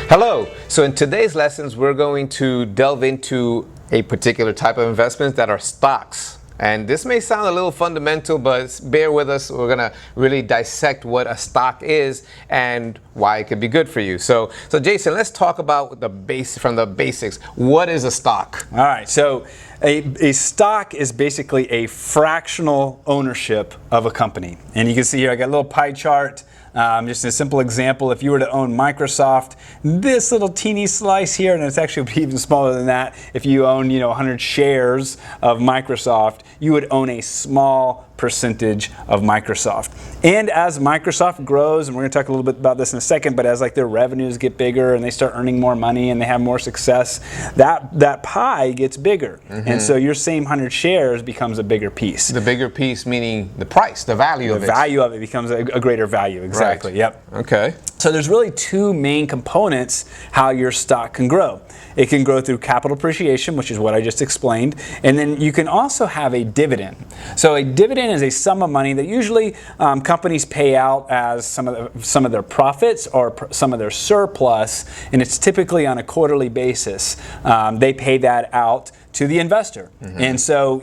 Hello. So in today's lessons, we're going to delve into a particular type of investments that are stocks. And this may sound a little fundamental, but bear with us. We're going to really dissect what a stock is and why it could be good for you. So Jason, let's talk about from the basics. What is a stock? All right. So a stock is basically a fractional ownership of a company. And you can see here I got a little pie chart. Just a simple example, if you were to own Microsoft, this little teeny slice here, and it's actually even smaller than that, if you own 100 shares of Microsoft, you would own a small percentage of Microsoft. And as Microsoft grows, and we're going to talk a little bit about this in a second, but as like their revenues get bigger and they start earning more money and they have more success, that pie gets bigger. Mm-hmm. And so your same 100 shares becomes a bigger piece. The bigger piece meaning the price, the value of it. The value of it becomes a greater value, exactly. Right. Yep. Okay. So there's really two main components how your stock can grow. It can grow through capital appreciation, which is what I just explained, and then you can also have a dividend. So a dividend is a sum of money that usually companies pay out as some of their profits or some of their surplus, and it's typically on a quarterly basis. They pay that out to the investor. Mm-hmm. And so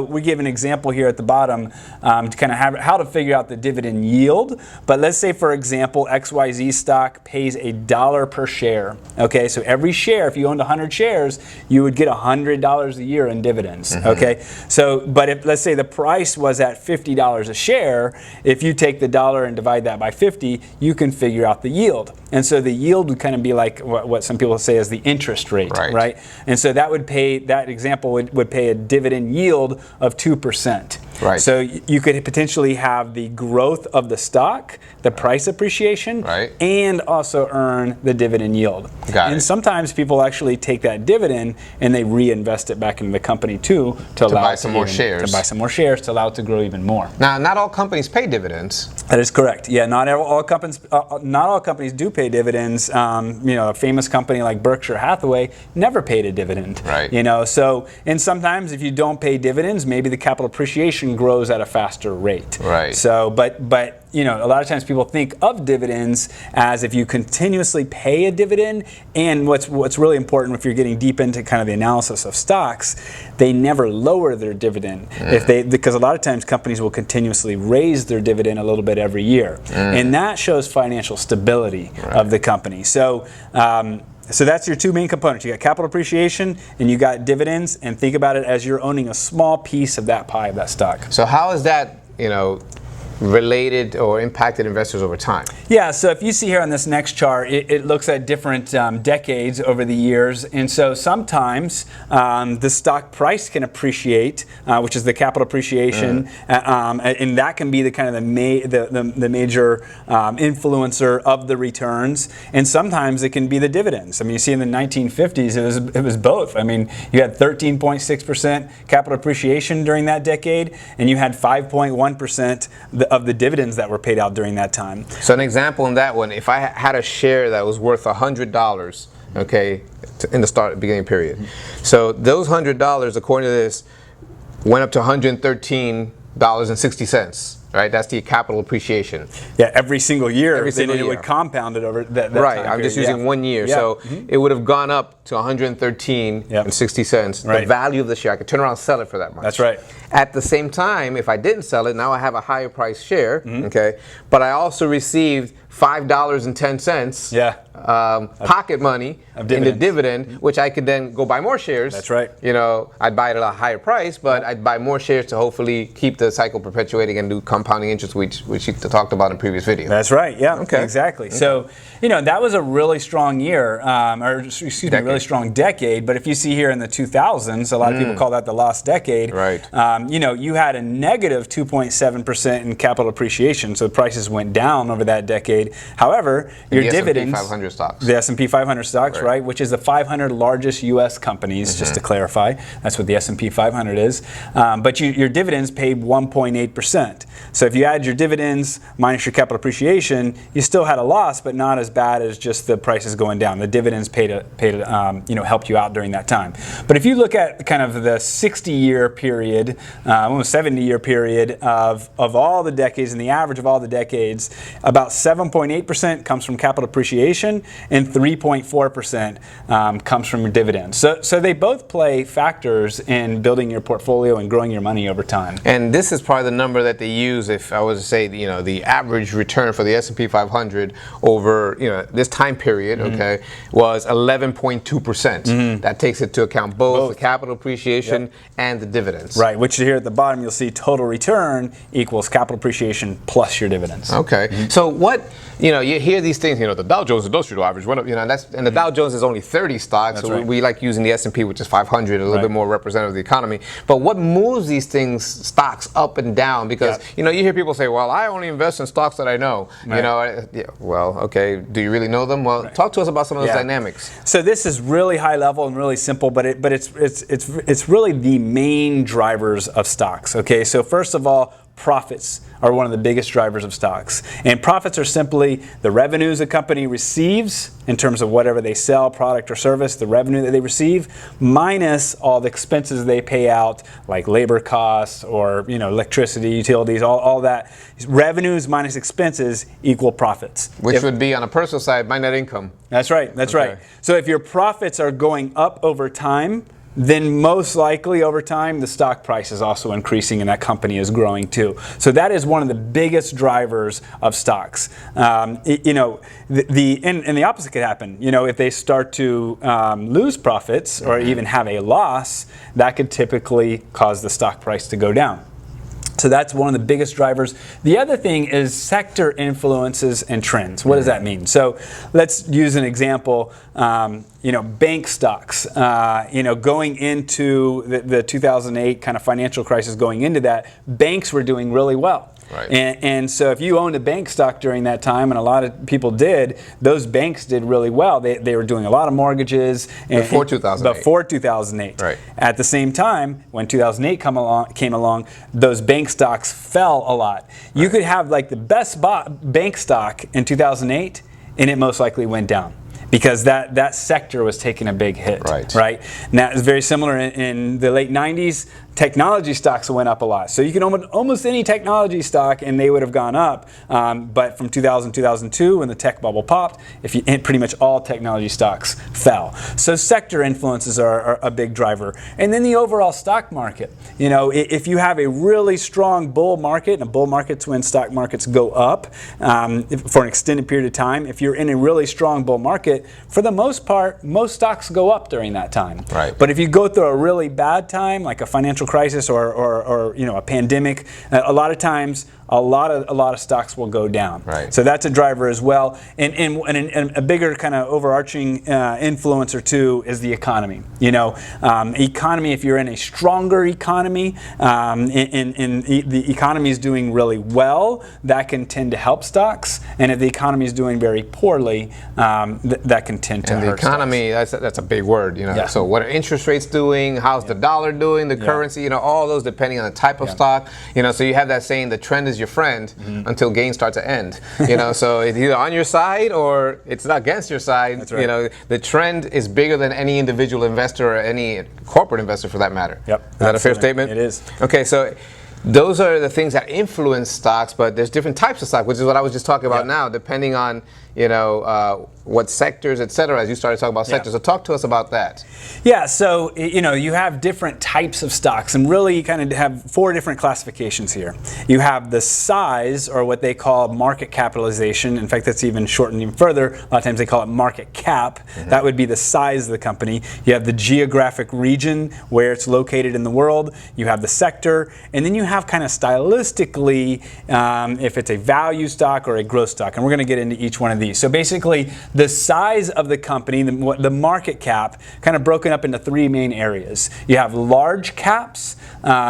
we give an example here at the bottom to kind of have how to figure out the dividend yield. But let's say, for example, XYZ stock pays $1 per share. Okay, so every share, if you owned 100 shares, you would get $100 a year in dividends. Mm-hmm. Okay, so but if let's say the price was at $50 a share, if you take the dollar and divide that by 50, you can figure out the yield. And so the yield would kind of be like what some people say is the interest rate, right? And so that example would pay a dividend yield of 2%. Right. So you could potentially have the growth of the stock, the price appreciation, right, and also earn the dividend yield. Got it. And sometimes people actually take that dividend and they reinvest it back into the company too to buy some more shares. To buy some more shares to allow it to grow even more. Now, not all companies pay dividends. That is correct. Yeah, not all companies do pay dividends. A famous company like Berkshire Hathaway never paid a dividend. Right. And sometimes if you don't pay dividends, maybe the capital appreciation grows at a faster rate. Right. So, but a lot of times people think of dividends as if you continuously pay a dividend. And what's really important if you're getting deep into kind of the analysis of stocks, they never lower their dividend because a lot of times companies will continuously raise their dividend a little bit every year, and that shows financial stability of the company. So that's your two main components. You got capital appreciation and you got dividends, and think about it as you're owning a small piece of that pie of that stock. So how is that, related or impacted investors over time? Yeah, so if you see here on this next chart, it looks at different decades over the years, and so sometimes the stock price can appreciate, which is the capital appreciation, and that can be the kind of the major influencer of the returns, and sometimes it can be the dividends. I mean, you see in the 1950s, it was both. I mean, you had 13.6% capital appreciation during that decade, and you had 5.1% of the dividends that were paid out during that time. So an example in that one, if I had a share that was worth $100, okay, in the beginning period. So those $100, according to this, went up to $113.60. Right, that's the capital appreciation. Yeah, every single year. It would compound it over that right, time I'm period. just using 1 year. Yeah. So it would have gone up to $113.60. Right. The value of the share, I could turn around and sell it for that much. That's right. At the same time, if I didn't sell it, now I have a higher price share, okay? But I also received $5.10 pocket money in the dividend, which I could then go buy more shares. That's right. I'd buy it at a higher price, but I'd buy more shares to hopefully keep the cycle perpetuating and do compounding interest, which you talked about in a previous video. That's right. Yeah. Okay. Exactly. Okay. So, that was a really strong year, really strong decade. But if you see here in the 2000s, a lot of people call that the lost decade. Right. You had a negative 2.7% in capital appreciation, so the prices went down over that decade. However, your dividends. S&P 500 stocks. The S&P 500 stocks, right? Which is the 500 largest U.S. companies, just to clarify. That's what the S&P 500 is. But your dividends paid 1.8%. So if you add your dividends minus your capital appreciation, you still had a loss, but not as bad as just the prices going down. The dividends helped you out during that time. But if you look at kind of the 60-year period, almost 70-year period of all the decades, and the average of all the decades, about 7 7.8% comes from capital appreciation, and 3.4% comes from your dividends. So they both play factors in building your portfolio and growing your money over time. And this is probably the number that they use if I was to say, the average return for the S&P 500 over, this time period, okay, was 11.2%. That takes into account both the capital appreciation and the dividends. Right, which here at the bottom you'll see total return equals capital appreciation plus your dividends. Okay. So what, you hear these things, the Dow Jones Industrial Average went up, and the Dow Jones is only 30 stocks, so we like using the S&P, which is 500, a little bit more representative of the economy. But what moves these stocks up and down? Because, you hear people say, well, I only invest in stocks that I know. Well, okay, do you really know them? Well, talk to us about some of those dynamics. So this is really high level and really simple, but it's really the main drivers of stocks. Okay, so first of all, profits are one of the biggest drivers of stocks. And profits are simply the revenues a company receives in terms of whatever they sell, product or service, the revenue that they receive, minus all the expenses they pay out, like labor costs or electricity, utilities, all that. Revenues minus expenses equal profits. Which would be on a personal side, my net income. That's right, that's right. So if your profits are going up over time, then most likely over time the stock price is also increasing and that company is growing too. So that is one of the biggest drivers of stocks. And the opposite could happen. If they start to lose profits or even have a loss, that could typically cause the stock price to go down. So that's one of the biggest drivers. The other thing is sector influences and trends. What does that mean? So let's use an example. Bank stocks. Going into the 2008 kind of financial crisis, going into that, banks were doing really well. Right. And so if you owned a bank stock during that time, and a lot of people did, those banks did really well. They were doing a lot of mortgages. Before 2008. Before 2008. Right. At the same time, when 2008 came along, those bank stocks fell a lot. You could have like the best bank stock in 2008, and it most likely went down, because that sector was taking a big hit. Right. Now it's very similar in the late 90s. Technology stocks went up a lot. So you can own almost any technology stock and they would have gone up. But from 2000, 2002, when the tech bubble popped, pretty much all technology stocks fell. So sector influences are a big driver. And then the overall stock market. If you have a really strong bull market, and a bull market's when stock markets go up for an extended period of time. If you're in a really strong bull market, for the most part, most stocks go up during that time. Right. But if you go through a really bad time, like a financial crisis or a pandemic, a lot of times a lot of stocks will go down. Right. So that's a driver as well. And a bigger kind of overarching influence or two is the economy. Economy, if you're in a stronger economy and the economy is doing really well, that can tend to help stocks. And if the economy is doing very poorly, that can tend to hurt the economy, that's a big word. So what are interest rates doing? How's the dollar doing? The currency, all those depending on the type of stock. So you have that saying, the trend is your friend until gains start to end. So it's either on your side or it's not against your side. That's right. The trend is bigger than any individual investor or any corporate investor for that matter. Yep. Is that a fair statement? It is. Okay, so those are the things that influence stocks, but there's different types of stock, which is what I was just talking about now, depending on what sectors, et cetera, as you started talking about sectors. So talk to us about that. Yeah, so you have different types of stocks, and really you kind of have 4 different classifications here. You have the size, or what they call market capitalization. In fact, that's even shortened even further. A lot of times they call it market cap. That would be the size of the company. You have the geographic region, where it's located in the world. You have the sector, and then you have kind of stylistically if it's a value stock or a growth stock, and we're going to get into each one of these. So basically, the size of the company, the market cap, kind of broken up into 3 main areas. You have large caps,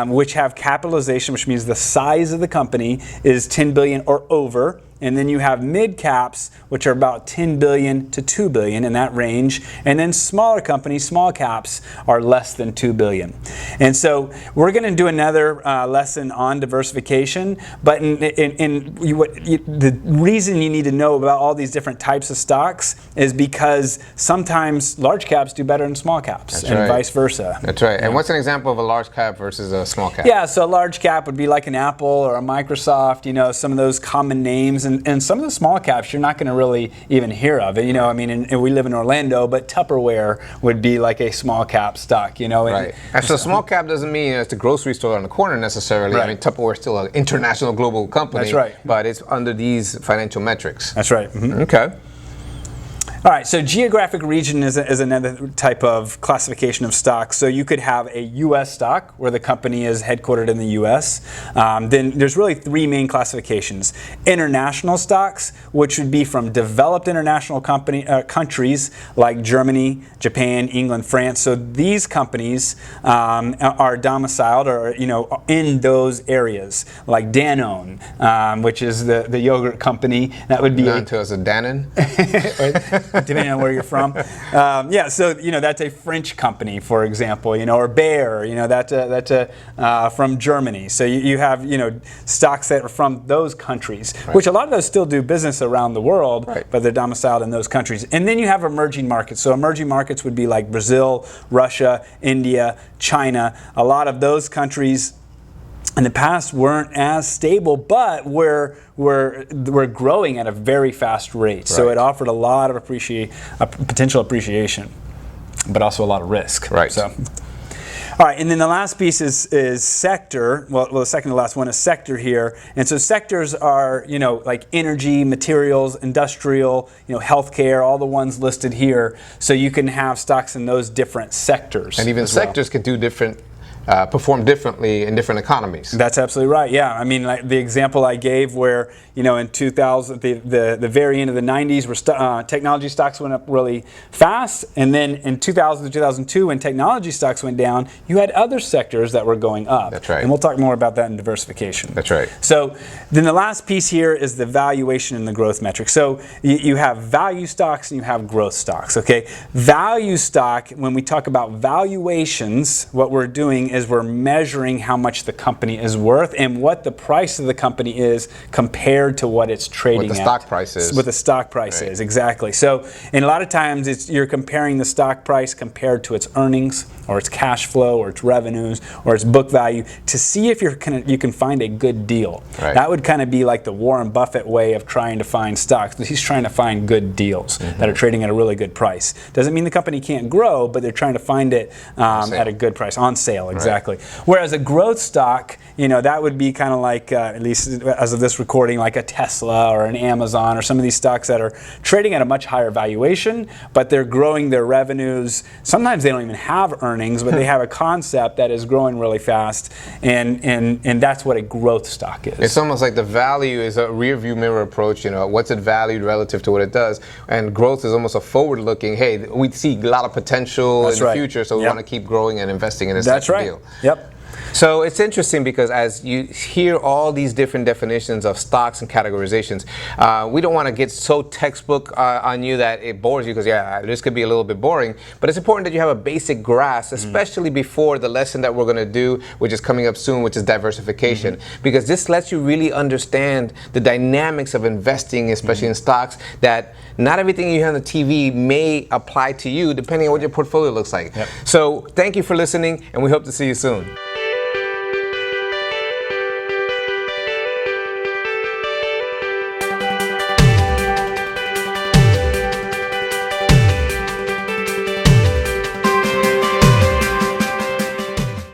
which have capitalization, which means the size of the company is 10 billion or over. And then you have mid caps, which are about 10 billion to 2 billion in that range. And then smaller companies, small caps, are less than 2 billion. And so we're going to do another lesson on diversification. But the reason you need to know about all these different types of stocks is because sometimes large caps do better than small caps, and vice versa. That's right. And what's an example of a large cap versus a small cap? Yeah, so a large cap would be like an Apple or a Microsoft, some of those common names and some of the small caps you're not going to really even hear of. You know, I mean, and we live in Orlando, but Tupperware would be like a small cap stock. You know, right. And so small cap doesn't mean it's the grocery store on the corner necessarily. Right. I mean, Tupperware is still an international global company. That's right. But it's under these financial metrics. That's right. Mm-hmm. Okay. All right, so geographic region is another type of classification of stocks. So you could have a U.S. stock where the company is headquartered in the U.S. Then there's really three main classifications. International stocks, which would be from developed international countries like Germany, Japan, England, France. So these companies are domiciled or in those areas, like Danone, which is the yogurt company. That would be to us a Danone. Depending on where you're from. So that's a French company, for example, or Bayer, that's from Germany. So you have, stocks that are from those countries, right, which a lot of those still do business around the world, right, but they're domiciled in those countries. And then you have emerging markets. So emerging markets would be like Brazil, Russia, India, China. A lot of those countries in the past weren't as stable, but we're growing at a very fast rate. Right. So it offered a lot of potential appreciation, but also a lot of risk. Right. So, all right, and then the last piece is sector. Well, the second to last one is sector here. And so sectors are, like energy, materials, industrial, healthcare, all the ones listed here. So you can have stocks in those different sectors. And even sectors can do different perform differently in different economies. That's absolutely right. Yeah, I mean, like the example I gave, where in 2000, the very end of the 90s, where technology stocks went up really fast, and then in 2000 to 2002, when technology stocks went down, you had other sectors that were going up. That's right. And we'll talk more about that in diversification. That's right. So then the last piece here is the valuation and the growth metric. So you have value stocks and you have growth stocks. Okay, value stock. When we talk about valuations, what we're doing is we're measuring how much the company is worth and what the price of the company is compared to what it's trading at. What the stock price is. What the stock price is, exactly. So, and a lot of times you're comparing the stock price compared to its earnings or its cash flow or its revenues or its book value to see if you can find a good deal. Right. That would kind of be like the Warren Buffett way of trying to find stocks. He's trying to find good deals that are trading at a really good price. Doesn't mean the company can't grow, but they're trying to find it at a good price, on sale, exactly. Right. Whereas a growth stock, that would be kind of like, at least as of this recording, like a Tesla or an Amazon or some of these stocks that are trading at a much higher valuation, but they're growing their revenues. Sometimes they don't even have earnings, but they have a concept that is growing really fast, and that's what a growth stock is. It's almost like the value is a rear view mirror approach, what's it valued relative to what it does, and growth is almost a forward looking, hey, we see a lot of potential in the future, so we want to keep growing and investing in this type of deal. Yep. So it's interesting because as you hear all these different definitions of stocks and categorizations, we don't want to get so textbook on you that it bores you, because this could be a little bit boring, but it's important that you have a basic grasp, especially before the lesson that we're going to do, which is coming up soon, which is diversification, because this lets you really understand the dynamics of investing, especially in stocks, that not everything you hear on the TV may apply to you depending on what your portfolio looks like. Yep. So thank you for listening, and we hope to see you soon.